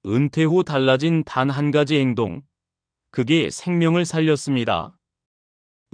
은퇴 후 달라진 단 한 가지 행동, 그게 생명을 살렸습니다.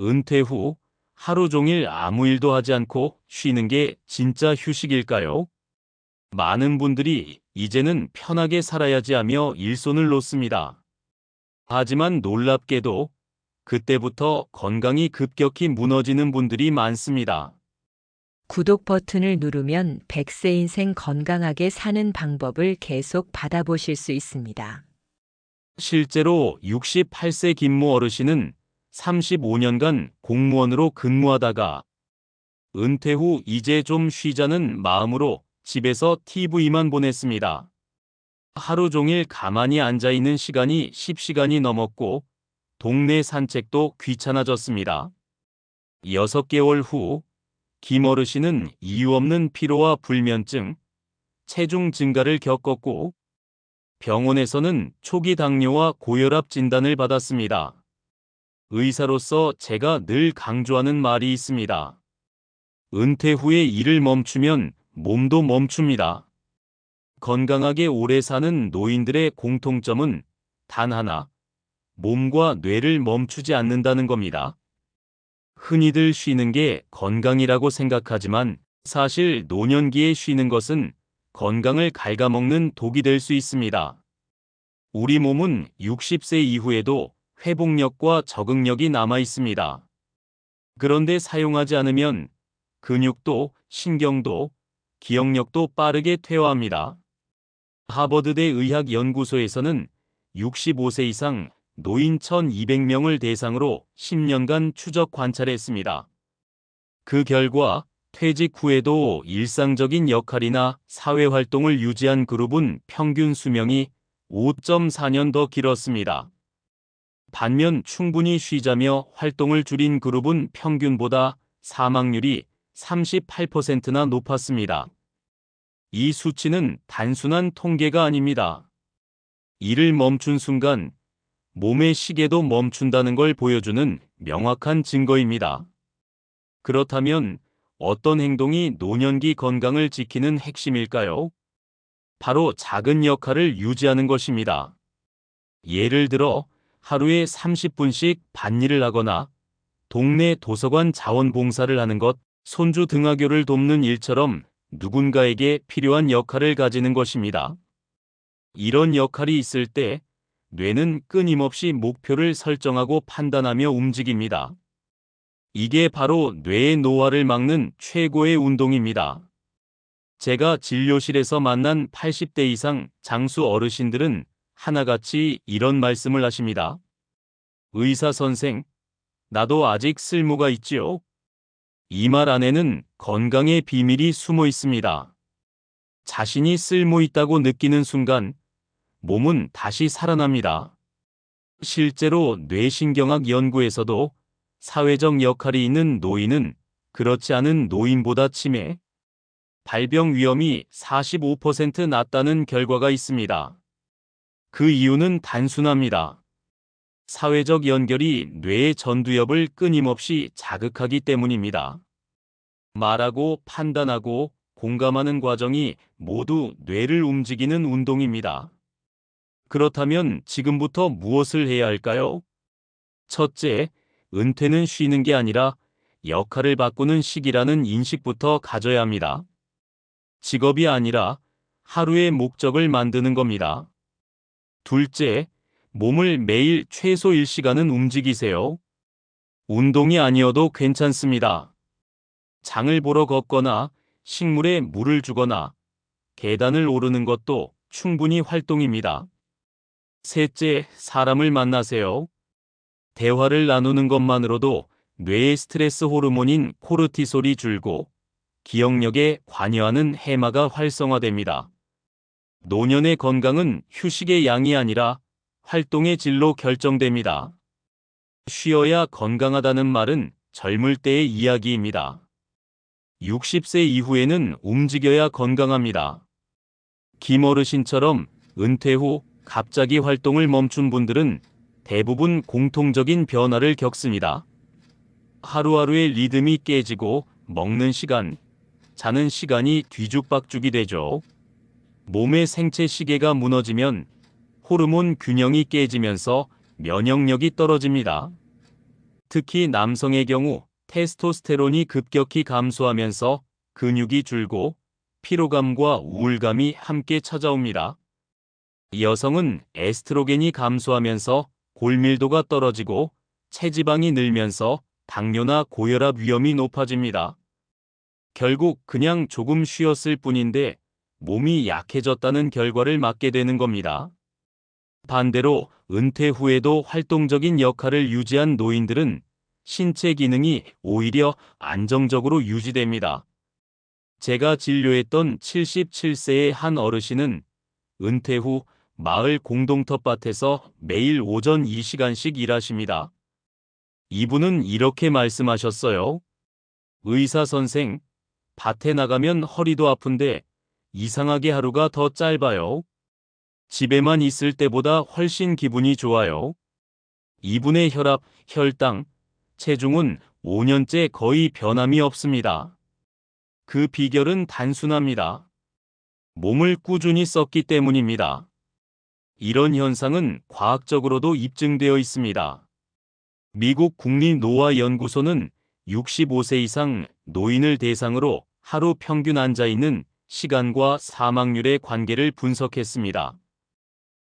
은퇴 후 하루 종일 아무 일도 하지 않고 쉬는 게 진짜 휴식일까요? 많은 분들이 이제는 편하게 살아야지 하며 일손을 놓습니다. 하지만 놀랍게도 그때부터 건강이 급격히 무너지는 분들이 많습니다. 구독 버튼을 누르면 100세 인생 건강하게 사는 방법을 계속 받아보실 수 있습니다. 실제로 68세 김모 어르신은 35년간 공무원으로 근무하다가 은퇴 후 이제 좀 쉬자는 마음으로 집에서 TV만 보냈습니다. 하루 종일 가만히 앉아 있는 시간이 10시간이 넘었고 동네 산책도 귀찮아졌습니다. 6개월 후 김 어르신은 이유 없는 피로와 불면증, 체중 증가를 겪었고 병원에서는 초기 당뇨와 고혈압 진단을 받았습니다. 의사로서 제가 늘 강조하는 말이 있습니다. 은퇴 후에 일을 멈추면 몸도 멈춥니다. 건강하게 오래 사는 노인들의 공통점은 단 하나, 몸과 뇌를 멈추지 않는다는 겁니다. 흔히들 쉬는 게 건강이라고 생각하지만 사실 노년기에 쉬는 것은 건강을 갉아먹는 독이 될 수 있습니다. 우리 몸은 60세 이후에도 회복력과 적응력이 남아 있습니다. 그런데 사용하지 않으면 근육도 신경도 기억력도 빠르게 퇴화합니다. 하버드대 의학연구소에서는 65세 이상 노인 1,200명을 대상으로 10년간 추적 관찰했습니다. 그 결과 퇴직 후에도 일상적인 역할이나 사회활동을 유지한 그룹은 평균 수명이 5.4년 더 길었습니다. 반면 충분히 쉬자며 활동을 줄인 그룹은 평균보다 사망률이 38%나 높았습니다. 이 수치는 단순한 통계가 아닙니다. 일을 멈춘 순간 몸의 시계도 멈춘다는 걸 보여주는 명확한 증거입니다. 그렇다면 어떤 행동이 노년기 건강을 지키는 핵심일까요? 바로 작은 역할을 유지하는 것입니다. 예를 들어 하루에 30분씩 밭일을 하거나 동네 도서관 자원봉사를 하는 것, 손주 등하교를 돕는 일처럼 누군가에게 필요한 역할을 가지는 것입니다. 이런 역할이 있을 때 뇌는 끊임없이 목표를 설정하고 판단하며 움직입니다. 이게 바로 뇌의 노화를 막는 최고의 운동입니다. 제가 진료실에서 만난 80대 이상 장수 어르신들은 하나같이 이런 말씀을 하십니다. 의사 선생, 나도 아직 쓸모가 있지요? 이 말 안에는 건강의 비밀이 숨어 있습니다. 자신이 쓸모 있다고 느끼는 순간 몸은 다시 살아납니다. 실제로 뇌신경학 연구에서도 사회적 역할이 있는 노인은 그렇지 않은 노인보다 치매, 발병 위험이 45% 낮다는 결과가 있습니다. 그 이유는 단순합니다. 사회적 연결이 뇌의 전두엽을 끊임없이 자극하기 때문입니다. 말하고 판단하고 공감하는 과정이 모두 뇌를 움직이는 운동입니다. 그렇다면 지금부터 무엇을 해야 할까요? 첫째, 은퇴는 쉬는 게 아니라 역할을 바꾸는 시기라는 인식부터 가져야 합니다. 직업이 아니라 하루의 목적을 만드는 겁니다. 둘째, 몸을 매일 최소 1시간은 움직이세요. 운동이 아니어도 괜찮습니다. 장을 보러 걷거나 식물에 물을 주거나 계단을 오르는 것도 충분히 활동입니다. 셋째, 사람을 만나세요. 대화를 나누는 것만으로도 뇌의 스트레스 호르몬인 코르티솔이 줄고 기억력에 관여하는 해마가 활성화됩니다. 노년의 건강은 휴식의 양이 아니라 활동의 질로 결정됩니다. 쉬어야 건강하다는 말은 젊을 때의 이야기입니다. 60세 이후에는 움직여야 건강합니다. 김 어르신처럼 은퇴 후 갑자기 활동을 멈춘 분들은 대부분 공통적인 변화를 겪습니다. 하루하루의 리듬이 깨지고 먹는 시간, 자는 시간이 뒤죽박죽이 되죠. 몸의 생체 시계가 무너지면 호르몬 균형이 깨지면서 면역력이 떨어집니다. 특히 남성의 경우 테스토스테론이 급격히 감소하면서 근육이 줄고 피로감과 우울감이 함께 찾아옵니다. 여성은 에스트로겐이 감소하면서 골밀도가 떨어지고 체지방이 늘면서 당뇨나 고혈압 위험이 높아집니다. 결국 그냥 조금 쉬었을 뿐인데 몸이 약해졌다는 결과를 맞게 되는 겁니다. 반대로 은퇴 후에도 활동적인 역할을 유지한 노인들은 신체 기능이 오히려 안정적으로 유지됩니다. 제가 진료했던 77세의 한 어르신은 은퇴 후 마을 공동텃밭에서 매일 오전 2시간씩 일하십니다. 이분은 이렇게 말씀하셨어요. 의사 선생, 밭에 나가면 허리도 아픈데 이상하게 하루가 더 짧아요. 집에만 있을 때보다 훨씬 기분이 좋아요. 이분의 혈압, 혈당, 체중은 5년째 거의 변함이 없습니다. 그 비결은 단순합니다. 몸을 꾸준히 썼기 때문입니다. 이런 현상은 과학적으로도 입증되어 있습니다. 미국 국립노화연구소는 65세 이상 노인을 대상으로 하루 평균 앉아있는 시간과 사망률의 관계를 분석했습니다.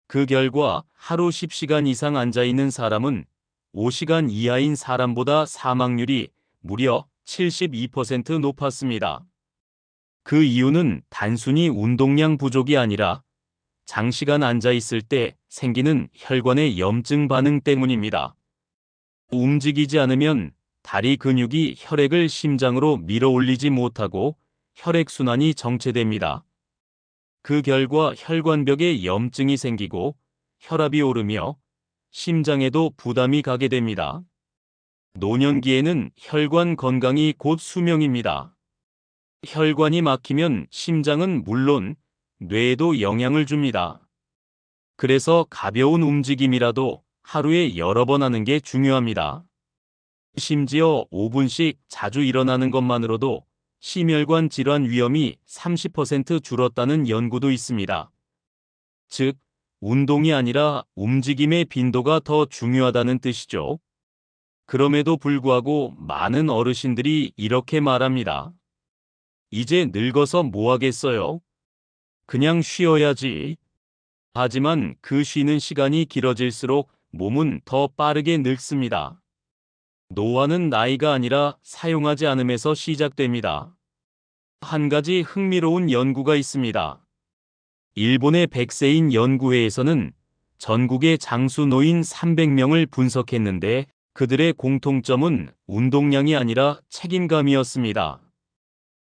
그 결과 하루 10시간 이상 앉아있는 사람은 5시간 이하인 사람보다 사망률이 무려 72% 높았습니다. 그 이유는 단순히 운동량 부족이 아니라 장시간 앉아있을 때 생기는 혈관의 염증 반응 때문입니다. 움직이지 않으면 다리 근육이 혈액을 심장으로 밀어 올리지 못하고 혈액순환이 정체됩니다. 그 결과 혈관벽에 염증이 생기고 혈압이 오르며 심장에도 부담이 가게 됩니다. 노년기에는 혈관 건강이 곧 수명입니다. 혈관이 막히면 심장은 물론 뇌에도 영향을 줍니다. 그래서 가벼운 움직임이라도 하루에 여러 번 하는 게 중요합니다. 심지어 5분씩 자주 일어나는 것만으로도 심혈관 질환 위험이 30% 줄었다는 연구도 있습니다. 즉, 운동이 아니라 움직임의 빈도가 더 중요하다는 뜻이죠. 그럼에도 불구하고 많은 어르신들이 이렇게 말합니다. 이제 늙어서 뭐 하겠어요? 그냥 쉬어야지. 하지만 그 쉬는 시간이 길어질수록 몸은 더 빠르게 늙습니다. 노화는 나이가 아니라 사용하지 않음에서 시작됩니다. 한 가지 흥미로운 연구가 있습니다. 일본의 100세인 연구회에서는 전국의 장수 노인 300명을 분석했는데 그들의 공통점은 운동량이 아니라 책임감이었습니다.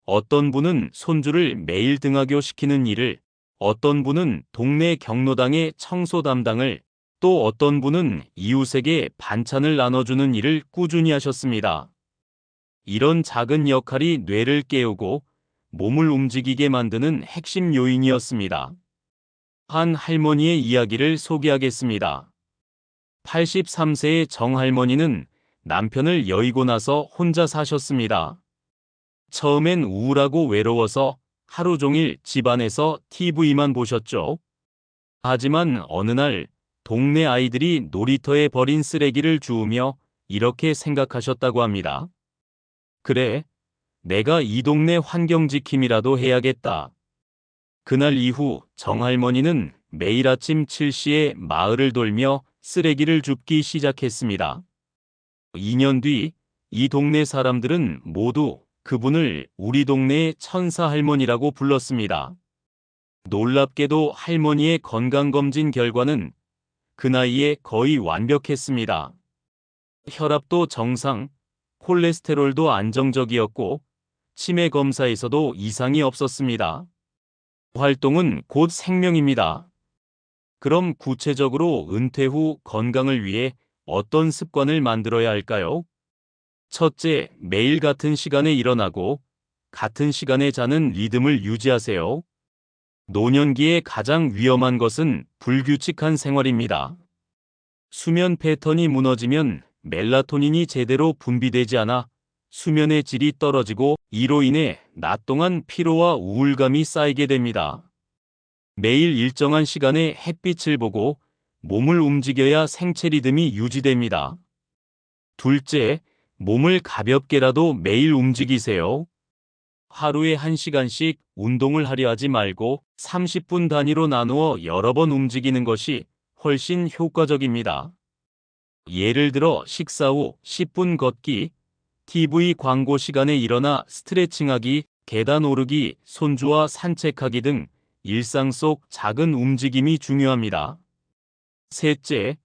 어떤 분은 손주를 매일 등하교시키는 일을, 어떤 분은 동네 경로당의 청소 담당을, 또 어떤 분은 이웃에게 반찬을 나눠주는 일을 꾸준히 하셨습니다. 이런 작은 역할이 뇌를 깨우고 몸을 움직이게 만드는 핵심 요인이었습니다. 한 할머니의 이야기를 소개하겠습니다. 83세의 정할머니는 남편을 여의고 나서 혼자 사셨습니다. 처음엔 우울하고 외로워서 하루 종일 집안에서 TV만 보셨죠. 하지만 어느 날 동네 아이들이 놀이터에 버린 쓰레기를 주우며 이렇게 생각하셨다고 합니다. 그래, 내가 이 동네 환경지킴이라도 해야겠다. 그날 이후 정할머니는 매일 아침 7시에 마을을 돌며 쓰레기를 줍기 시작했습니다. 2년 뒤 이 동네 사람들은 모두 그분을 우리 동네의 천사 할머니라고 불렀습니다. 놀랍게도 할머니의 건강검진 결과는 그 나이에 거의 완벽했습니다. 혈압도 정상, 콜레스테롤도 안정적이었고 치매 검사에서도 이상이 없었습니다. 활동은 곧 생명입니다. 그럼 구체적으로 은퇴 후 건강을 위해 어떤 습관을 만들어야 할까요? 첫째, 매일 같은 시간에 일어나고 같은 시간에 자는 리듬을 유지하세요. 노년기에 가장 위험한 것은 불규칙한 생활입니다. 수면 패턴이 무너지면 멜라토닌이 제대로 분비되지 않아 수면의 질이 떨어지고 이로 인해 낮 동안 피로와 우울감이 쌓이게 됩니다. 매일 일정한 시간에 햇빛을 보고 몸을 움직여야 생체 리듬이 유지됩니다. 둘째, 몸을 가볍게라도 매일 움직이세요. 하루에 1시간씩 운동을 하려 하지 말고 30분 단위로 나누어 여러 번 움직이는 것이 훨씬 효과적입니다. 예를 들어 식사 후 10분 걷기, TV 광고 시간에 일어나 스트레칭하기, 계단 오르기, 손주와 산책하기 등 일상 속 작은 움직임이 중요합니다. 셋째,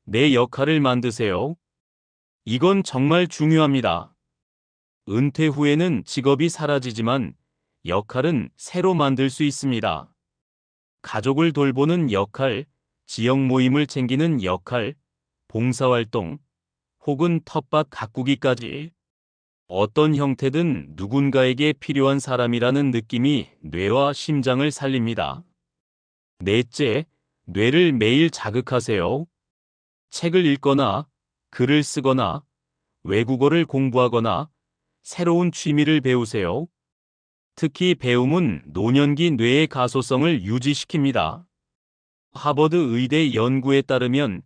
내 역할을 만드세요. 이건 정말 중요합니다. 은퇴 후에는 직업이 사라지지만 역할은 새로 만들 수 있습니다. 가족을 돌보는 역할, 지역 모임을 챙기는 역할, 봉사활동, 혹은 텃밭 가꾸기까지 어떤 형태든 누군가에게 필요한 사람이라는 느낌이 뇌와 심장을 살립니다. 넷째, 뇌를 매일 자극하세요. 책을 읽거나, 글을 쓰거나, 외국어를 공부하거나, 새로운 취미를 배우세요. 특히 배움은 노년기 뇌의 가소성을 유지시킵니다. 하버드 의대 연구에 따르면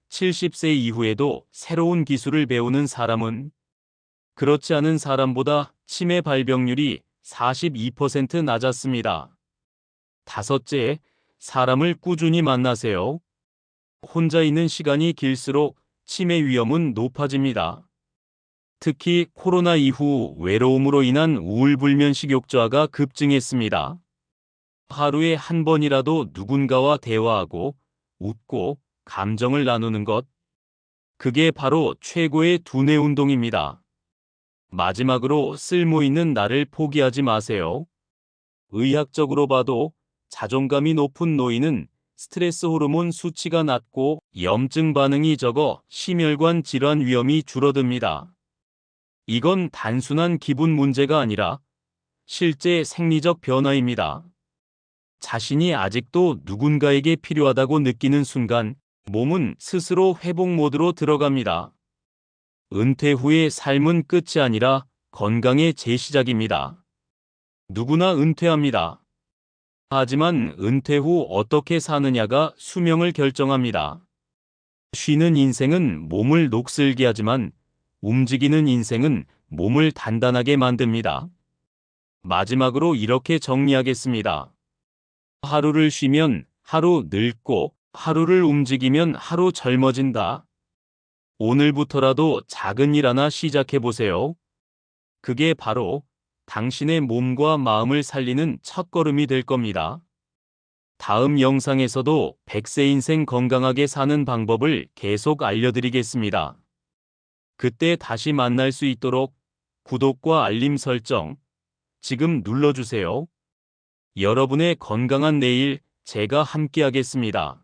70세 이후에도 새로운 기술을 배우는 사람은 그렇지 않은 사람보다 치매 발병률이 42% 낮았습니다. 다섯째, 사람을 꾸준히 만나세요. 혼자 있는 시간이 길수록 치매 위험은 높아집니다. 특히 코로나 이후 외로움으로 인한 우울불면 식욕저하가 급증했습니다. 하루에 한 번이라도 누군가와 대화하고 웃고 감정을 나누는 것, 그게 바로 최고의 두뇌 운동입니다. 마지막으로 쓸모있는 나를 포기하지 마세요. 의학적으로 봐도 자존감이 높은 노인은 스트레스 호르몬 수치가 낮고 염증 반응이 적어 심혈관 질환 위험이 줄어듭니다. 이건 단순한 기분 문제가 아니라 실제 생리적 변화입니다. 자신이 아직도 누군가에게 필요하다고 느끼는 순간 몸은 스스로 회복 모드로 들어갑니다. 은퇴 후의 삶은 끝이 아니라 건강의 재시작입니다. 누구나 은퇴합니다. 하지만 은퇴 후 어떻게 사느냐가 수명을 결정합니다. 쉬는 인생은 몸을 녹슬게 하지만 움직이는 인생은 몸을 단단하게 만듭니다. 마지막으로 이렇게 정리하겠습니다. 하루를 쉬면 하루 늙고 하루를 움직이면 하루 젊어진다. 오늘부터라도 작은 일 하나 시작해 보세요. 그게 바로 당신의 몸과 마음을 살리는 첫걸음이 될 겁니다. 다음 영상에서도 100세 인생 건강하게 사는 방법을 계속 알려드리겠습니다. 그때 다시 만날 수 있도록 구독과 알림 설정 지금 눌러주세요. 여러분의 건강한 내일 제가 함께하겠습니다.